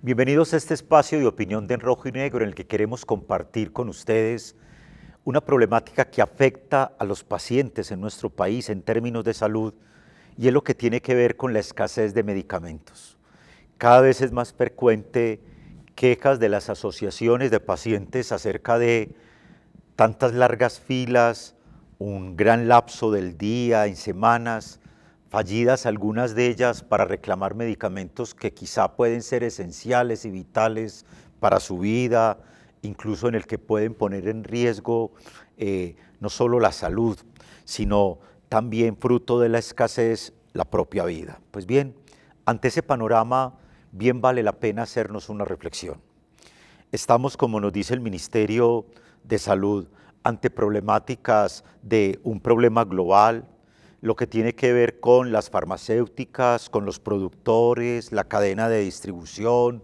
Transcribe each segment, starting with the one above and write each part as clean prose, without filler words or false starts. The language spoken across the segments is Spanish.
Bienvenidos a este espacio de opinión de En Rojo y Negro en el que queremos compartir con ustedes una problemática que afecta a los pacientes en nuestro país en términos de salud y es lo que tiene que ver con la escasez de medicamentos. Cada vez es más frecuente quejas de las asociaciones de pacientes acerca de tantas largas filas, un gran lapso del día, en semanas, fallidas algunas de ellas para reclamar medicamentos que quizá pueden ser esenciales y vitales para su vida, incluso en el que pueden poner en riesgo no solo la salud, sino también fruto de la escasez, la propia vida. Pues bien, ante ese panorama, bien vale la pena hacernos una reflexión. Estamos, como nos dice el Ministerio de Salud, ante problemáticas de un problema global, lo que tiene que ver con las farmacéuticas, con los productores, la cadena de distribución,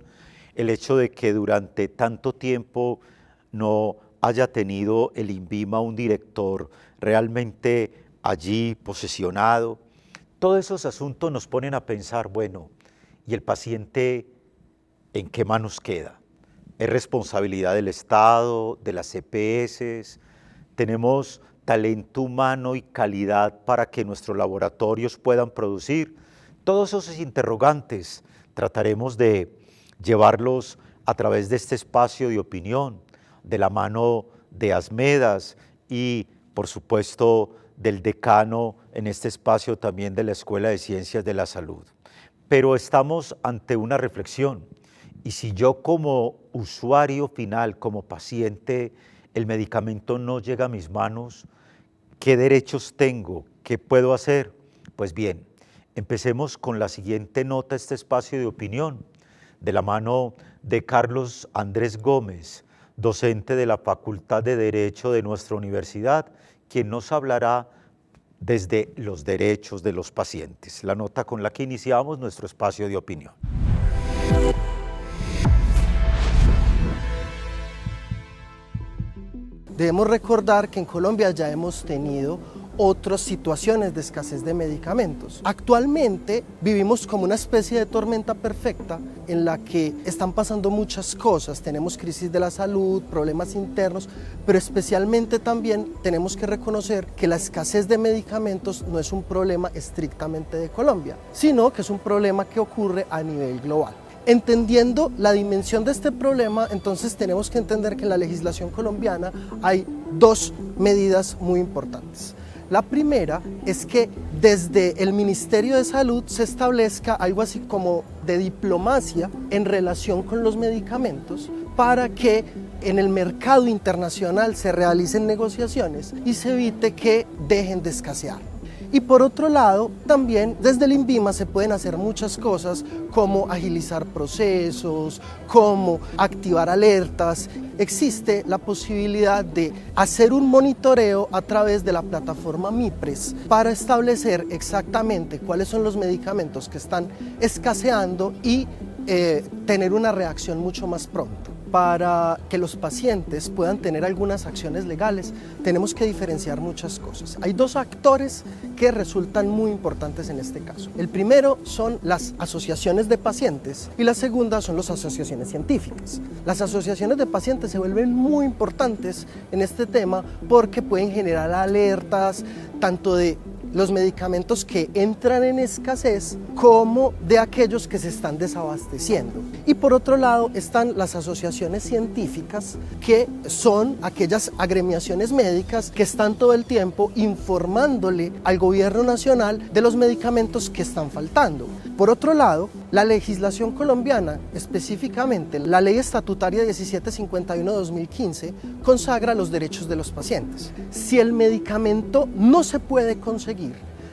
el hecho de que durante tanto tiempo no haya tenido el INVIMA un director realmente allí posesionado. Todos esos asuntos nos ponen a pensar, bueno, ¿y el paciente en qué manos queda? ¿Es responsabilidad del Estado, de las EPS? ¿Tenemos talento humano y calidad para que nuestros laboratorios puedan producir? Todos esos interrogantes trataremos de llevarlos a través de este espacio de opinión, de la mano de Asmedas y, por supuesto, del decano en este espacio también de la Escuela de Ciencias de la Salud. Pero estamos ante una reflexión, y si yo como usuario final, como paciente, el medicamento no llega a mis manos, ¿qué derechos tengo? ¿Qué puedo hacer? Pues bien, empecemos con la siguiente nota, este espacio de opinión, de la mano de Carlos Andrés Gómez, docente de la Facultad de Derecho de nuestra universidad, quien nos hablará desde los derechos de los pacientes. La nota con la que iniciamos nuestro espacio de opinión. Debemos recordar que en Colombia ya hemos tenido otras situaciones de escasez de medicamentos. Actualmente vivimos como una especie de tormenta perfecta en la que están pasando muchas cosas. Tenemos crisis de la salud, problemas internos, pero especialmente también tenemos que reconocer que la escasez de medicamentos no es un problema estrictamente de Colombia, sino que es un problema que ocurre a nivel global. Entendiendo la dimensión de este problema, entonces tenemos que entender que en la legislación colombiana hay dos medidas muy importantes. La primera es que desde el Ministerio de Salud se establezca algo así como de diplomacia en relación con los medicamentos para que en el mercado internacional se realicen negociaciones y se evite que dejen de escasear. Y por otro lado, también desde el INVIMA se pueden hacer muchas cosas como agilizar procesos, como activar alertas. Existe la posibilidad de hacer un monitoreo a través de la plataforma MIPRES para establecer exactamente cuáles son los medicamentos que están escaseando y tener una reacción mucho más pronta. Para que los pacientes puedan tener algunas acciones legales, tenemos que diferenciar muchas cosas. Hay dos actores que resultan muy importantes en este caso. El primero son las asociaciones de pacientes y la segunda son las asociaciones científicas. Las asociaciones de pacientes se vuelven muy importantes en este tema porque pueden generar alertas tanto de los medicamentos que entran en escasez como de aquellos que se están desabasteciendo. Y por otro lado están las asociaciones científicas, que son aquellas agremiaciones médicas que están todo el tiempo informándole al gobierno nacional de los medicamentos que están faltando. Por otro lado, la legislación colombiana, específicamente la Ley Estatutaria 1751/2015, consagra los derechos de los pacientes. Si el medicamento no se puede conseguir,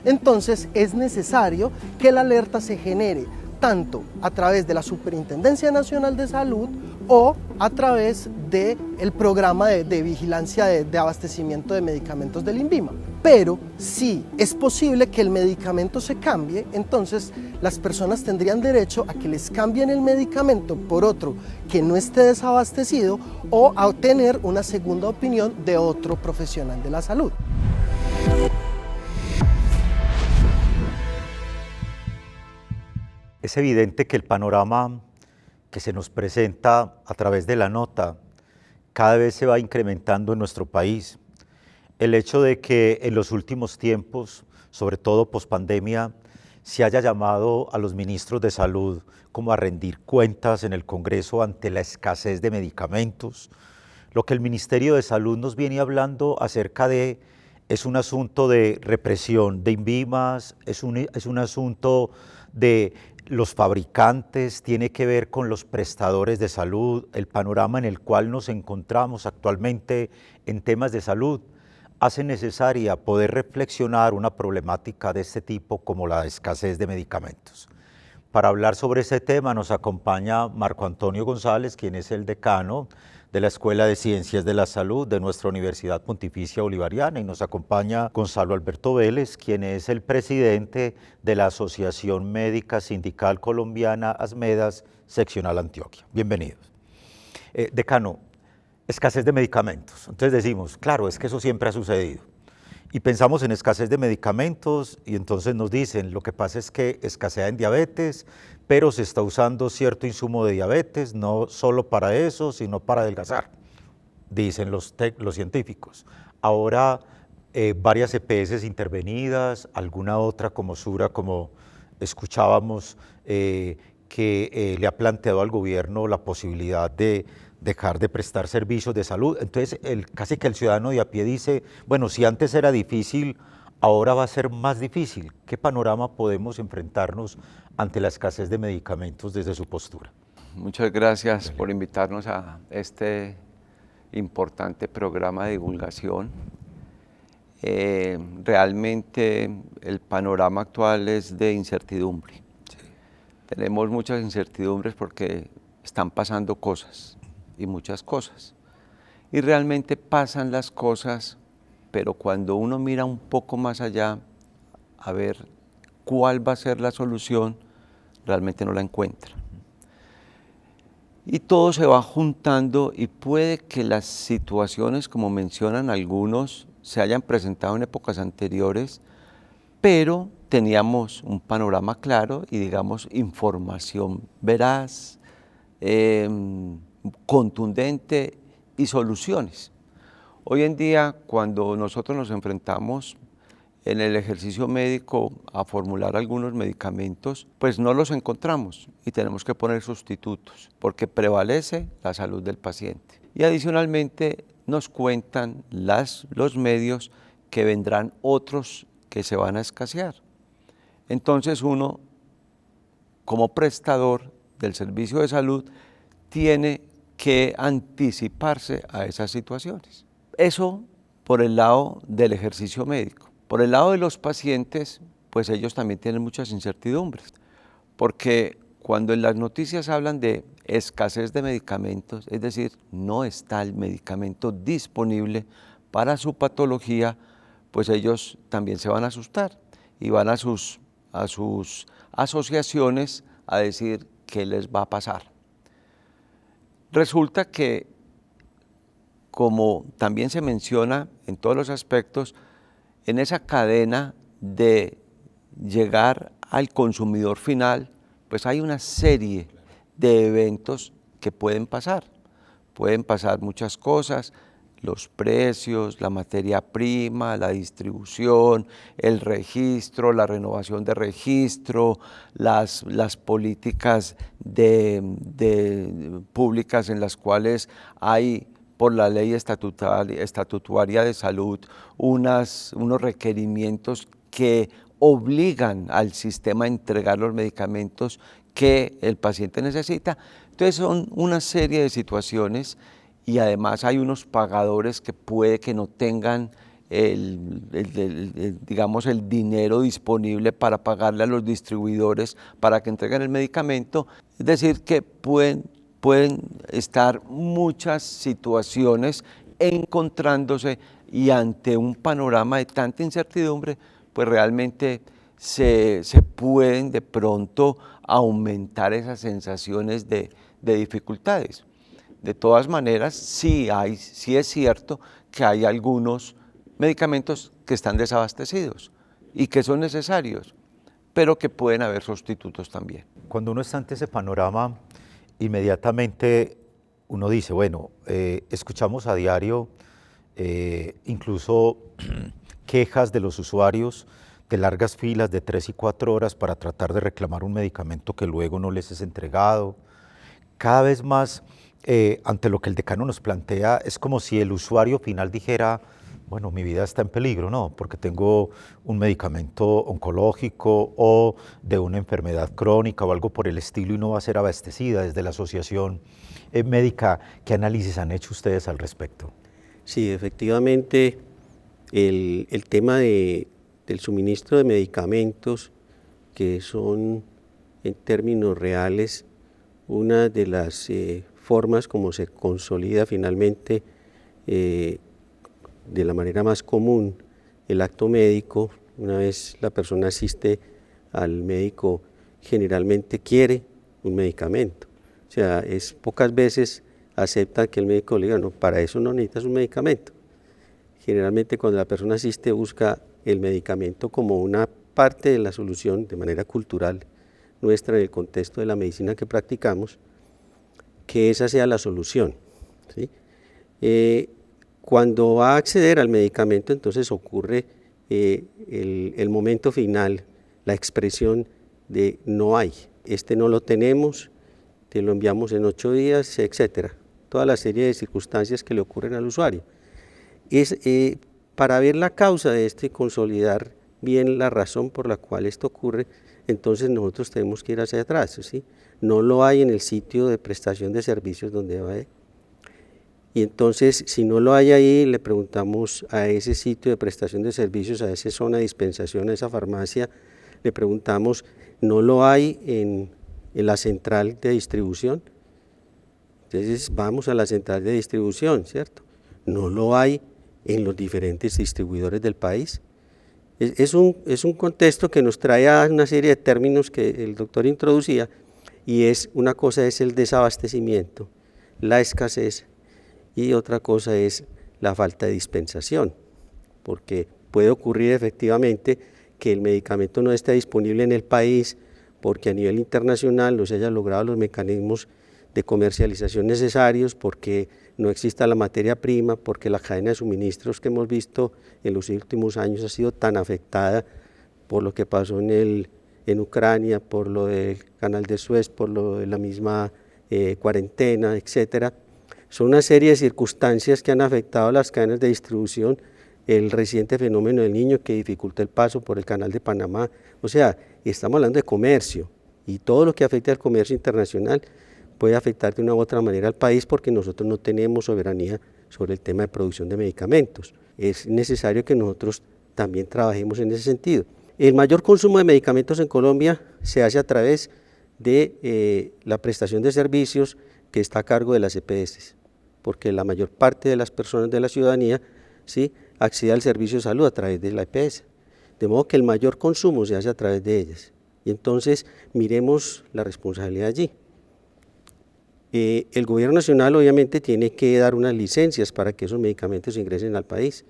entonces es necesario que la alerta se genere tanto a través de la Superintendencia Nacional de Salud o a través del programa de vigilancia de abastecimiento de medicamentos del INVIMA. Pero si es posible que el medicamento se cambie, entonces las personas tendrían derecho a que les cambien el medicamento por otro que no esté desabastecido o a obtener una segunda opinión de otro profesional de la salud. Es evidente que el panorama que se nos presenta a través de la nota cada vez se va incrementando en nuestro país. El hecho de que en los últimos tiempos, sobre todo pospandemia, se haya llamado a los ministros de salud como a rendir cuentas en el Congreso ante la escasez de medicamentos. Lo que el Ministerio de Salud nos viene hablando acerca de es un asunto de represión de INVIMAS, es un asunto de los fabricantes, tiene que ver con los prestadores de salud, el panorama en el cual nos encontramos actualmente en temas de salud hace necesaria poder reflexionar una problemática de este tipo como la escasez de medicamentos. Para hablar sobre este tema nos acompaña Marco Antonio González, quien es el decano de la Escuela de Ciencias de la Salud de nuestra Universidad Pontificia Bolivariana, y nos acompaña Gonzalo Alberto Vélez, quien es el presidente de la Asociación Médica Sindical Colombiana ASMEDAS, seccional Antioquia. Bienvenidos. Decano, escasez de medicamentos. Entonces decimos, claro, es que eso siempre ha sucedido. Y pensamos en escasez de medicamentos y entonces nos dicen, lo que pasa es que escasea en diabetes, pero se está usando cierto insumo de diabetes, no solo para eso, sino para adelgazar, dicen los científicos. Ahora varias EPS intervenidas, alguna otra como Sura, como escuchábamos, que le ha planteado al gobierno la posibilidad de dejar de prestar servicios de salud. Entonces, casi que el ciudadano de a pie dice, bueno, si antes era difícil, ahora va a ser más difícil. ¿Qué panorama podemos enfrentarnos ante la escasez de medicamentos desde su postura? Muchas gracias por invitarnos a este importante programa de divulgación. Realmente el panorama actual es de incertidumbre. Sí. Tenemos muchas incertidumbres porque están pasando cosas y muchas cosas. Y realmente pasan las cosas, pero cuando uno mira un poco más allá a ver cuál va a ser la solución, realmente no la encuentra. Y todo se va juntando y puede que las situaciones, como mencionan algunos, se hayan presentado en épocas anteriores, pero teníamos un panorama claro y, digamos, información veraz, contundente y soluciones. Hoy en día, cuando nosotros nos enfrentamos en el ejercicio médico a formular algunos medicamentos, pues no los encontramos y tenemos que poner sustitutos porque prevalece la salud del paciente. Y adicionalmente nos cuentan los medios que vendrán otros que se van a escasear. Entonces uno, como prestador del servicio de salud, tiene que anticiparse a esas situaciones. Eso por el lado del ejercicio médico. Por el lado de los pacientes, pues ellos también tienen muchas incertidumbres, porque cuando en las noticias hablan de escasez de medicamentos, es decir, no está el medicamento disponible para su patología, pues ellos también se van a asustar y van a sus asociaciones a decir qué les va a pasar. Resulta que, como también se menciona en todos los aspectos, en esa cadena de llegar al consumidor final, pues hay una serie de eventos que pueden pasar. Pueden pasar muchas cosas, los precios, la materia prima, la distribución, el registro, la renovación de registro, las políticas públicas en las cuales hay, por la ley estatutaria de salud, unos requerimientos que obligan al sistema a entregar los medicamentos que el paciente necesita. Entonces son una serie de situaciones y además hay unos pagadores que puede que no tengan digamos, el dinero disponible para pagarle a los distribuidores para que entreguen el medicamento. Es decir, que pueden estar muchas situaciones encontrándose y ante un panorama de tanta incertidumbre, pues realmente se pueden de pronto aumentar esas sensaciones de dificultades. De todas maneras, sí es cierto que hay algunos medicamentos que están desabastecidos y que son necesarios, pero que pueden haber sustitutos también. Cuando uno está ante ese panorama, inmediatamente uno dice, bueno, escuchamos a diario incluso quejas de los usuarios de largas filas de 3 y 4 horas para tratar de reclamar un medicamento que luego no les es entregado. Cada vez más, ante lo que el decano nos plantea, es como si el usuario final dijera, bueno, mi vida está en peligro, ¿no? Porque tengo un medicamento oncológico o de una enfermedad crónica o algo por el estilo y no va a ser abastecida. Desde la asociación médica, ¿qué análisis han hecho ustedes al respecto? Sí, efectivamente, el tema del suministro de medicamentos, que son en términos reales una de las formas como se consolida finalmente de la manera más común el acto médico. Una vez la persona asiste al médico, generalmente quiere un medicamento. O sea, es pocas veces acepta que el médico le diga, no, para eso no necesitas un medicamento. Generalmente cuando la persona asiste busca el medicamento como una parte de la solución de manera cultural nuestra en el contexto de la medicina que practicamos, que esa sea la solución, ¿sí? Cuando va a acceder al medicamento, entonces ocurre el momento final, la expresión de no hay, este no lo tenemos, te lo enviamos en 8 días, etcétera. Toda la serie de circunstancias que le ocurren al usuario. Para ver la causa de esto y consolidar bien la razón por la cual esto ocurre, entonces nosotros tenemos que ir hacia atrás, ¿sí? No lo hay en el sitio de prestación de servicios donde va. Y entonces, si no lo hay ahí, le preguntamos a ese sitio de prestación de servicios, a esa zona de dispensación, a esa farmacia, le preguntamos, ¿no lo hay en la central de distribución? Entonces vamos a la central de distribución, ¿cierto? No lo hay en los diferentes distribuidores del país. Es un contexto que nos trae a una serie de términos que el doctor introducía, y una cosa es el desabastecimiento, la escasez, y otra cosa es la falta de dispensación, porque puede ocurrir efectivamente que el medicamento no esté disponible en el país porque a nivel internacional no se hayan logrado los mecanismos de comercialización necesarios, porque no exista la materia prima, porque la cadena de suministros que hemos visto en los últimos años ha sido tan afectada por lo que pasó en Ucrania, por lo del canal de Suez, por lo de la misma cuarentena, etcétera. Son una serie de circunstancias que han afectado las cadenas de distribución, el reciente fenómeno del Niño que dificulta el paso por el canal de Panamá. O sea, estamos hablando de comercio, y todo lo que afecte al comercio internacional puede afectar de una u otra manera al país, porque nosotros no tenemos soberanía sobre el tema de producción de medicamentos. Es necesario que nosotros también trabajemos en ese sentido. El mayor consumo de medicamentos en Colombia se hace a través de la prestación de servicios que está a cargo de las EPS, porque la mayor parte de las personas de la ciudadanía, ¿sí?, accede al servicio de salud a través de la EPS, de modo que el mayor consumo se hace a través de ellas. Y entonces miremos la responsabilidad allí. El gobierno nacional obviamente tiene que dar unas licencias para que esos medicamentos ingresen al país,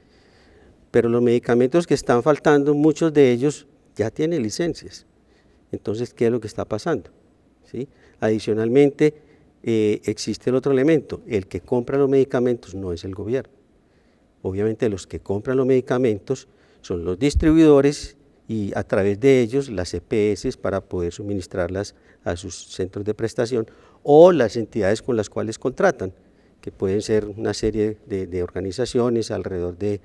pero los medicamentos que están faltando, muchos de ellos ya tienen licencias. Entonces, ¿qué es lo que está pasando? ¿Sí? Adicionalmente, existe el otro elemento, el que compra los medicamentos no es el gobierno. Obviamente los que compran los medicamentos son los distribuidores y a través de ellos las EPS para poder suministrarlas a sus centros de prestación, o las entidades con las cuales contratan, que pueden ser una serie de organizaciones alrededor de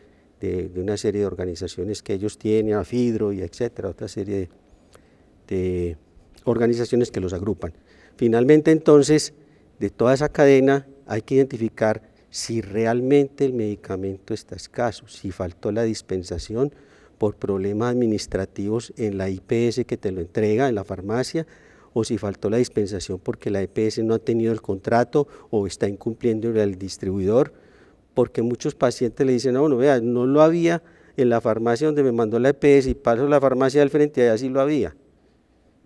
una serie de organizaciones que ellos tienen, AFIDRO y etcétera, otra serie de organizaciones que los agrupan. Finalmente, entonces, de toda esa cadena hay que identificar si realmente el medicamento está escaso, si faltó la dispensación por problemas administrativos en la IPS que te lo entrega en la farmacia, o si faltó la dispensación porque la EPS no ha tenido el contrato o está incumpliendo el distribuidor, porque muchos pacientes le dicen, bueno, vea, no lo había en la farmacia donde me mandó la EPS y paso a la farmacia del frente y allá sí lo había.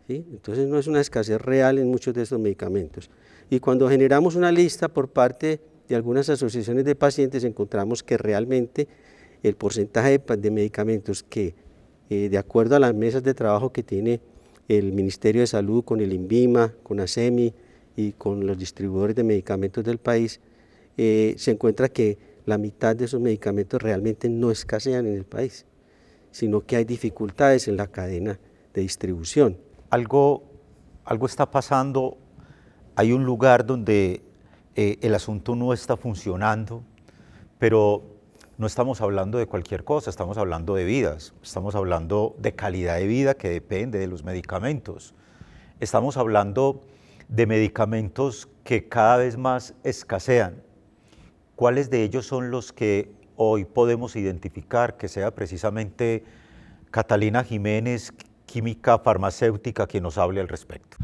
¿Sí? Entonces no es una escasez real en muchos de estos medicamentos. Y cuando generamos una lista por parte de algunas asociaciones de pacientes, encontramos que realmente el porcentaje de medicamentos que, de acuerdo a las mesas de trabajo que tiene el Ministerio de Salud con el INVIMA, con ASEMI y con los distribuidores de medicamentos del país, se encuentra que la mitad de esos medicamentos realmente no escasean en el país, sino que hay dificultades en la cadena de distribución. Algo está pasando, hay un lugar donde el asunto no está funcionando, pero no estamos hablando de cualquier cosa, estamos hablando de vidas, estamos hablando de calidad de vida que depende de los medicamentos. Estamos hablando de medicamentos que cada vez más escasean. ¿Cuáles de ellos son los que hoy podemos identificar que sea precisamente Catalina Jiménez, química farmacéutica, quien nos hable al respecto?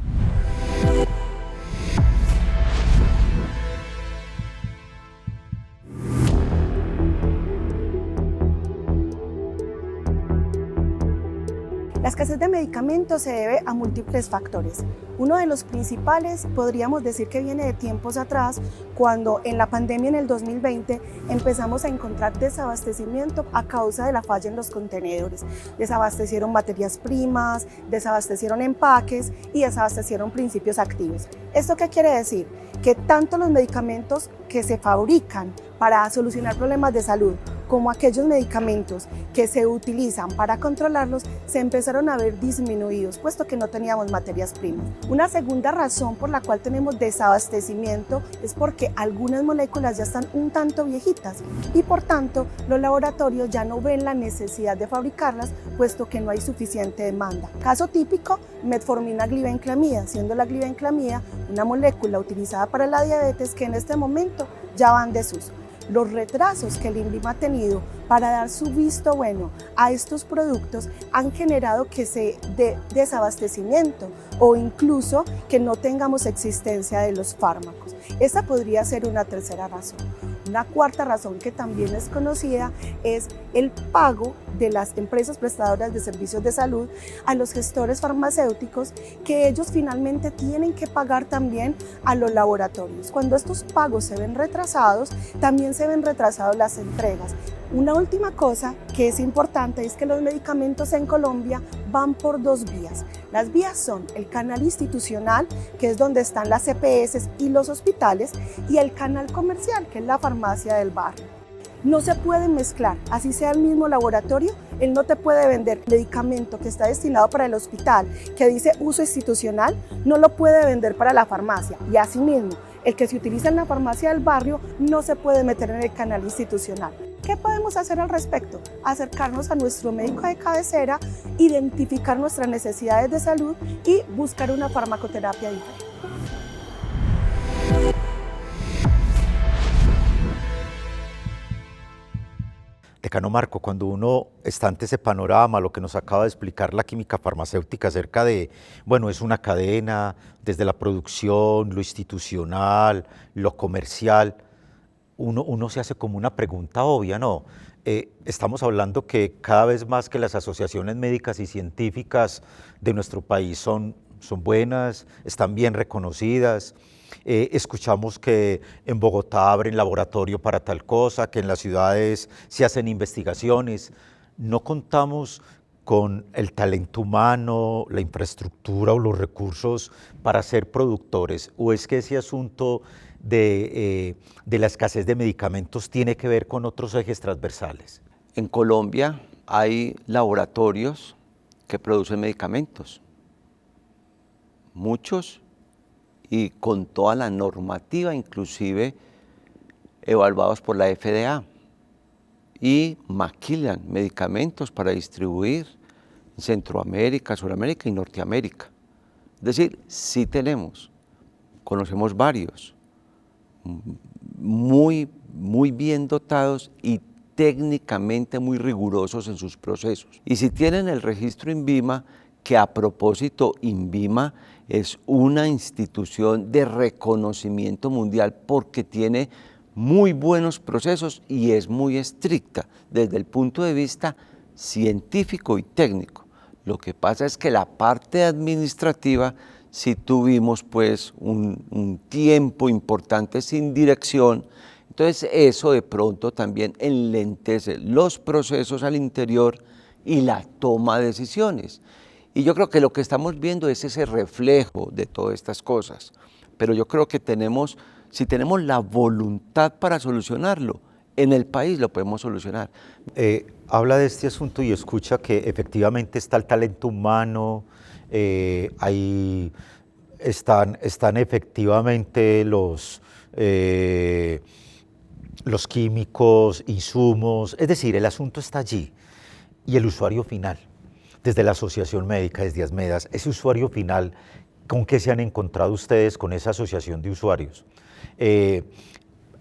La escasez de medicamentos se debe a múltiples factores. Uno de los principales podríamos decir que viene de tiempos atrás, cuando en la pandemia en el 2020 empezamos a encontrar desabastecimiento a causa de la falla en los contenedores. Desabastecieron materias primas, desabastecieron empaques y desabastecieron principios activos. ¿Esto qué quiere decir? Que tanto los medicamentos que se fabrican para solucionar problemas de salud como aquellos medicamentos que se utilizan para controlarlos se empezaron a ver disminuidos, puesto que no teníamos materias primas. Una segunda razón por la cual tenemos desabastecimiento es porque algunas moléculas ya están un tanto viejitas y por tanto los laboratorios ya no ven la necesidad de fabricarlas, puesto que no hay suficiente demanda. Caso típico, metformina glibenclamida, siendo la glibenclamida una molécula utilizada para la diabetes que en este momento ya va en desuso. Los retrasos que el INVIMA ha tenido para dar su visto bueno a estos productos han generado que se dé desabastecimiento o incluso que no tengamos existencia de los fármacos. Esta podría ser una tercera razón. Una cuarta razón que también es conocida es el pago de las empresas prestadoras de servicios de salud a los gestores farmacéuticos, que ellos finalmente tienen que pagar también a los laboratorios. Cuando estos pagos se ven retrasados, también se ven retrasadas las entregas. Una última cosa que es importante es que los medicamentos en Colombia van por dos vías. Las vías son el canal institucional, que es donde están las EPS y los hospitales, y el canal comercial, que es la farmacia del barrio. No se pueden mezclar, así sea el mismo laboratorio, él no te puede vender medicamento que está destinado para el hospital, que dice uso institucional, no lo puede vender para la farmacia, y asimismo, el que se utiliza en la farmacia del barrio no se puede meter en el canal institucional. ¿Qué podemos hacer al respecto? Acercarnos a nuestro médico de cabecera, identificar nuestras necesidades de salud y buscar una farmacoterapia diferente. Decano Marco, cuando uno está ante ese panorama, lo que nos acaba de explicar la química farmacéutica acerca de, bueno, es una cadena desde la producción, lo institucional, lo comercial, uno se hace como una pregunta obvia, ¿no? Estamos hablando que cada vez más que las asociaciones médicas y científicas de nuestro país son buenas, están bien reconocidas. Escuchamos que en Bogotá abren laboratorio para tal cosa, que en las ciudades se hacen investigaciones. No contamos con el talento humano, la infraestructura o los recursos para ser productores, o es que ese asunto de la escasez de medicamentos tiene que ver con otros ejes transversales. En Colombia hay laboratorios que producen medicamentos, muchos, y con toda la normativa, inclusive evaluados por la FDA, y maquilan medicamentos para distribuir en Centroamérica, Suramérica y Norteamérica. Es decir, sí tenemos, conocemos varios, muy bien dotados y técnicamente muy rigurosos en sus procesos. Y si tienen el registro INVIMA, que a propósito INVIMA es una institución de reconocimiento mundial porque tiene muy buenos procesos y es muy estricta desde el punto de vista científico y técnico. Lo que pasa es que la parte administrativa sí tuvimos pues un tiempo importante sin dirección, entonces eso de pronto también enlentece los procesos al interior y la toma de decisiones. Y yo creo que lo que estamos viendo es ese reflejo de todas estas cosas. pero yo creo que si tenemos la voluntad para solucionarlo, en el país lo podemos solucionar. Habla de este asunto y escucha que efectivamente está el talento humano, ahí están efectivamente los químicos, insumos, es decir, el asunto está allí. Y el usuario final, desde la Asociación Médica, desde ASMEDAS, ese usuario final, ¿con qué se han encontrado ustedes con esa asociación de usuarios?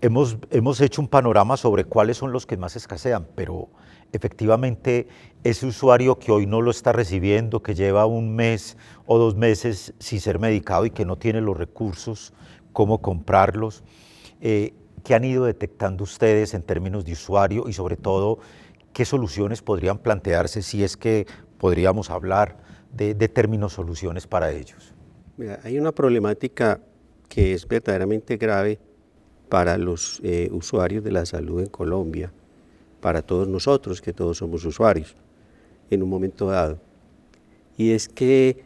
Hemos hecho un panorama sobre cuáles son los que más escasean, pero efectivamente ese usuario que hoy no lo está recibiendo, que lleva 1 mes o 2 meses sin ser medicado y que no tiene los recursos, cómo comprarlos, ¿qué han ido detectando ustedes en términos de usuario y sobre todo qué soluciones podrían plantearse si es que podríamos hablar de términos soluciones para ellos? Mira, hay una problemática que es verdaderamente grave para los usuarios de la salud en Colombia, para todos nosotros que todos somos usuarios en un momento dado, y es que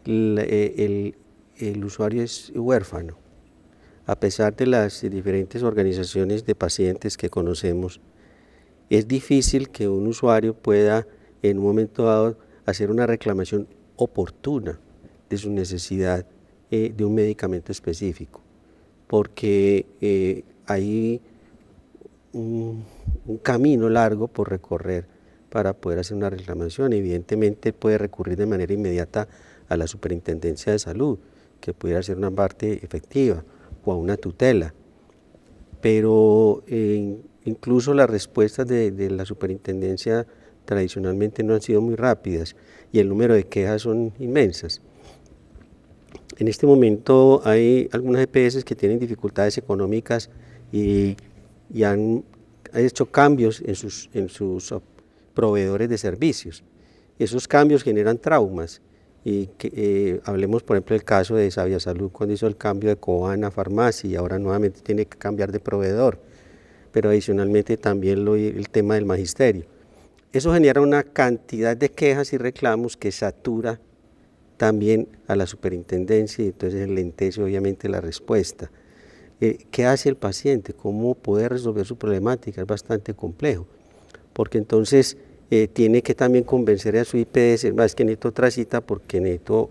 el usuario es huérfano. A pesar de las diferentes organizaciones de pacientes que conocemos, es difícil que un usuario pueda en un momento dado hacer una reclamación oportuna de su necesidad de un medicamento específico, porque hay un camino largo por recorrer para poder hacer una reclamación. Evidentemente puede recurrir de manera inmediata a la Superintendencia de Salud, que pudiera ser una parte efectiva, o a una tutela, pero incluso las respuestas de la superintendencia tradicionalmente no han sido muy rápidas y el número de quejas son inmensas. En este momento hay algunas EPS que tienen dificultades económicas y han hecho cambios en sus proveedores de servicios. Esos cambios generan traumas. Y hablemos por ejemplo del caso de Sabia Salud cuando hizo el cambio de Cobana a Farmacia y ahora nuevamente tiene que cambiar de proveedor, pero adicionalmente también el tema del magisterio. Eso genera una cantidad de quejas y reclamos que satura también a la superintendencia y entonces enlentece obviamente la respuesta. ¿Qué hace el paciente? ¿Cómo poder resolver su problemática? Es bastante complejo, porque entonces tiene que también convencer a su IPS, es que necesito otra cita porque necesito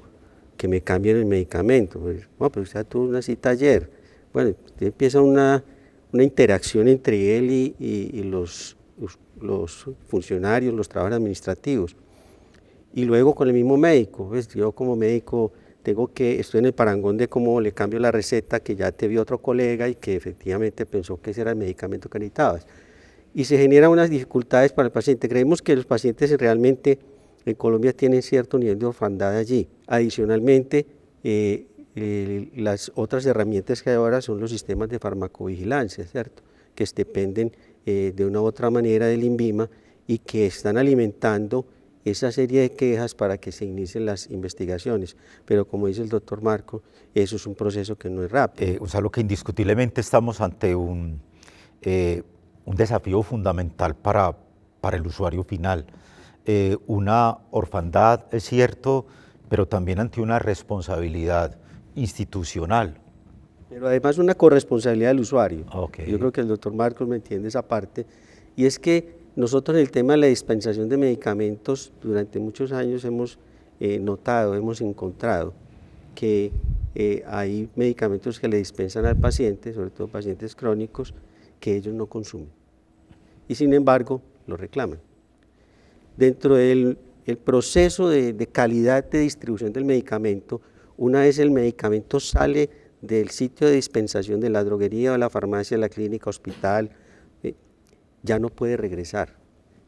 que me cambien el medicamento. Pues, no, pero usted tuvo una cita ayer. Bueno, empieza una interacción entre él y los funcionarios, los trabajadores administrativos. Y luego con el mismo médico, pues, yo como médico estoy en el parangón de cómo le cambio la receta que ya te vio otro colega y que efectivamente pensó que ese era el medicamento que necesitabas. Y se generan unas dificultades para el paciente. Creemos que los pacientes realmente en Colombia tienen cierto nivel de orfandad allí. Adicionalmente, las otras herramientas que hay ahora son los sistemas de farmacovigilancia, ¿cierto? Que dependen de una u otra manera del INVIMA y que están alimentando esa serie de quejas para que se inicien las investigaciones. Pero como dice el doctor Marco, eso es un proceso que no es rápido. Gonzalo, que indiscutiblemente estamos ante un desafío fundamental para el usuario final. Una orfandad, es cierto, pero también ante una responsabilidad institucional. Pero además una corresponsabilidad del usuario. Okay. Yo creo que el doctor Marcos me entiende esa parte, y es que nosotros en el tema de la dispensación de medicamentos durante muchos años hemos notado, hemos encontrado que hay medicamentos que le dispensan al paciente, sobre todo pacientes crónicos, que ellos no consumen y sin embargo lo reclaman. Dentro del proceso de calidad de distribución del medicamento, una vez el medicamento sale del sitio de dispensación de la droguería o la farmacia, la clínica, hospital, ya no puede regresar.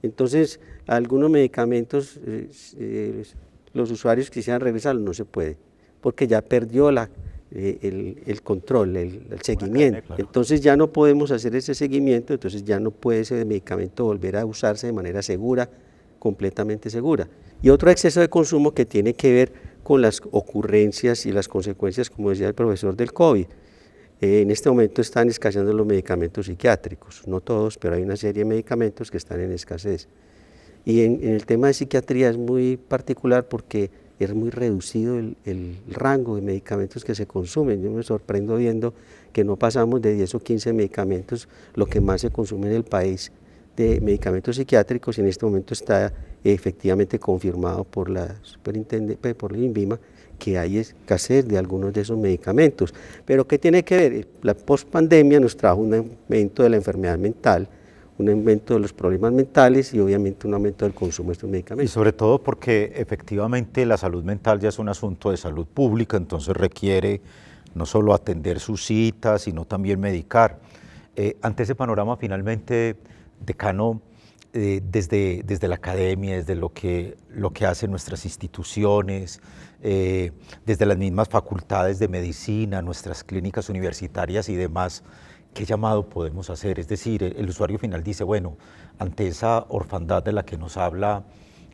Entonces, algunos medicamentos, los usuarios quisieran regresarlos, no se puede, porque ya perdió el control, el seguimiento. Claro. Entonces ya no podemos hacer ese seguimiento, entonces ya no puede ese medicamento volver a usarse de manera segura, completamente segura. Y otro exceso de consumo que tiene que ver con las ocurrencias y las consecuencias, como decía el profesor, del COVID. En este momento están escaseando los medicamentos psiquiátricos, no todos, pero hay una serie de medicamentos que están en escasez. Y en el tema de psiquiatría es muy particular porque es muy reducido el rango de medicamentos que se consumen. Yo me sorprendo viendo que no pasamos de 10 o 15 medicamentos, lo que más se consume en el país de medicamentos psiquiátricos, y en este momento está efectivamente confirmado por la superintendencia, por el INVIMA, que hay escasez de algunos de esos medicamentos. Pero ¿qué tiene que ver? La pospandemia nos trajo un aumento de la enfermedad mental, un aumento de los problemas mentales y obviamente un aumento del consumo de estos Y medicamentos. sobre todo porque efectivamente la salud mental ya es un asunto de salud pública, entonces requiere no solo atender sus citas, sino también medicar. Ante ese panorama, finalmente, decano, desde la academia, desde lo que hacen nuestras instituciones, desde las mismas facultades de medicina, nuestras clínicas universitarias y demás, ¿qué llamado podemos hacer? Es decir, el usuario final dice, bueno, ante esa orfandad de la que nos habla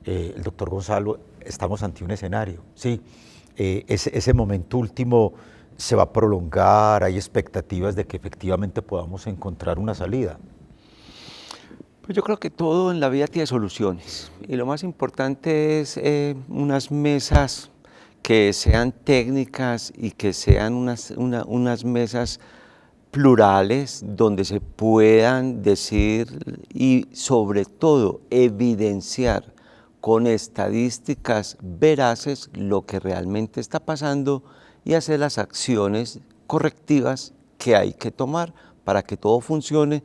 el doctor Gonzalo, estamos ante un escenario, ¿sí? Ese momento último se va a prolongar, hay expectativas de que efectivamente podamos encontrar una salida. Pues yo creo que todo en la vida tiene soluciones, y lo más importante es unas mesas que sean técnicas y que sean unas mesas plurales donde se puedan decir y sobre todo evidenciar con estadísticas veraces lo que realmente está pasando y hacer las acciones correctivas que hay que tomar para que todo funcione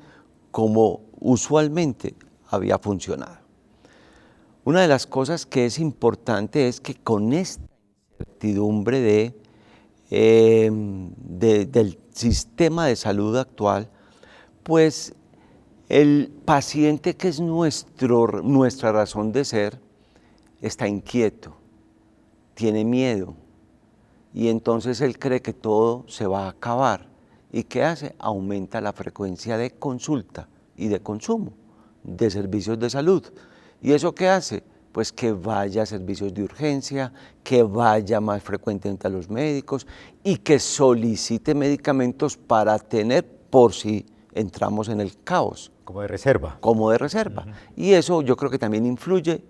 como usualmente había funcionado. Una de las cosas que es importante es que con esta incertidumbre del sistema de salud actual, pues el paciente, que es nuestra razón de ser, está inquieto, tiene miedo, y entonces él cree que todo se va a acabar. ¿Y qué hace? Aumenta la frecuencia de consulta y de consumo de servicios de salud. ¿Y eso qué hace? Pues que vaya a servicios de urgencia, que vaya más frecuentemente a los médicos y que solicite medicamentos para tener por si entramos en el caos. Como de reserva. Como de reserva. Y eso yo creo que también influye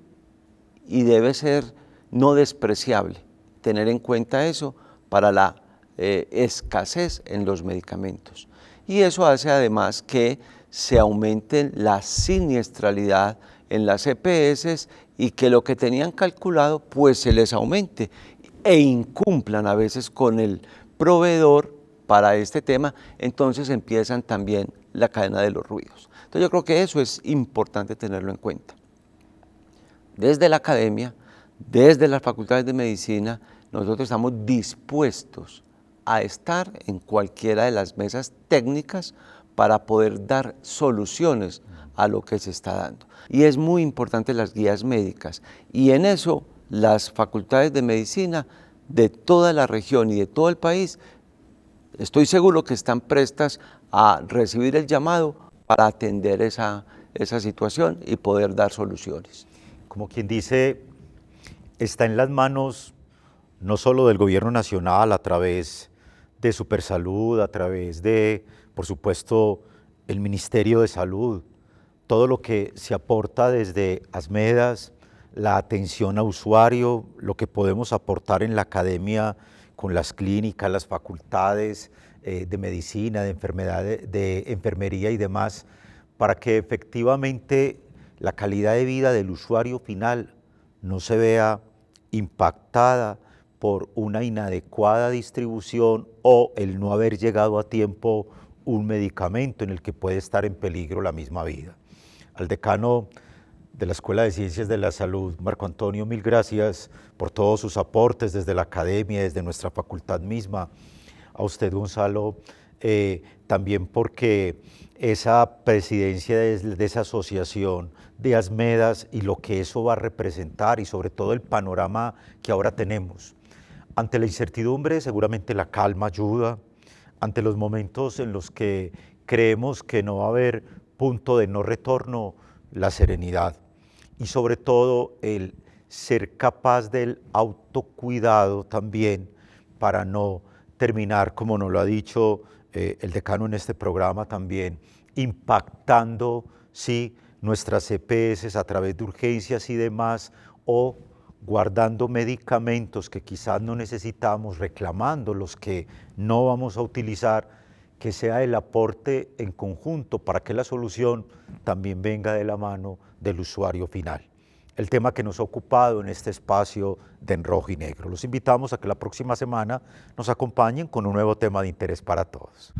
y debe ser no despreciable tener en cuenta eso para la escasez en los medicamentos. Y eso hace además que se aumente la siniestralidad en las EPS y que lo que tenían calculado pues se les aumente e incumplan a veces con el proveedor para este tema, entonces empiezan también la cadena de los ruidos. Entonces yo creo que eso es importante tenerlo en cuenta. Desde la academia, desde las facultades de medicina, nosotros estamos dispuestos a estar en cualquiera de las mesas técnicas para poder dar soluciones a lo que se está dando. Y es muy importante las guías médicas, y en eso las facultades de medicina de toda la región y de todo el país, estoy seguro que están prestas a recibir el llamado para atender esa situación y poder dar soluciones. Como quien dice, está en las manos no solo del gobierno nacional a través de Supersalud, a través de, por supuesto, el Ministerio de Salud, todo lo que se aporta desde ASMEDAS, la atención a usuario, lo que podemos aportar en la academia con las clínicas, las facultades de medicina, de enfermería y demás, para que efectivamente la calidad de vida del usuario final no se vea impactada por una inadecuada distribución o el no haber llegado a tiempo un medicamento en el que puede estar en peligro la misma vida. Al decano de la Escuela de Ciencias de la Salud, Marco Antonio, mil gracias por todos sus aportes desde la academia, desde nuestra facultad misma. A usted, Gonzalo, también porque esa presidencia de esa asociación de ASMEDAS y lo que eso va a representar y sobre todo el panorama que ahora tenemos. Ante la incertidumbre, seguramente la calma ayuda. Ante los momentos en los que creemos que no va a haber punto de no retorno, la serenidad. Y sobre todo el ser capaz del autocuidado también para no terminar, como nos lo ha dicho el decano en este programa también, impactando sí, nuestras EPS a través de urgencias y demás, o guardando medicamentos que quizás no necesitamos, reclamando los que no vamos a utilizar, que sea el aporte en conjunto para que la solución también venga de la mano del usuario final. El tema que nos ha ocupado en este espacio de En Rojo y Negro. Los invitamos a que la próxima semana nos acompañen con un nuevo tema de interés para todos.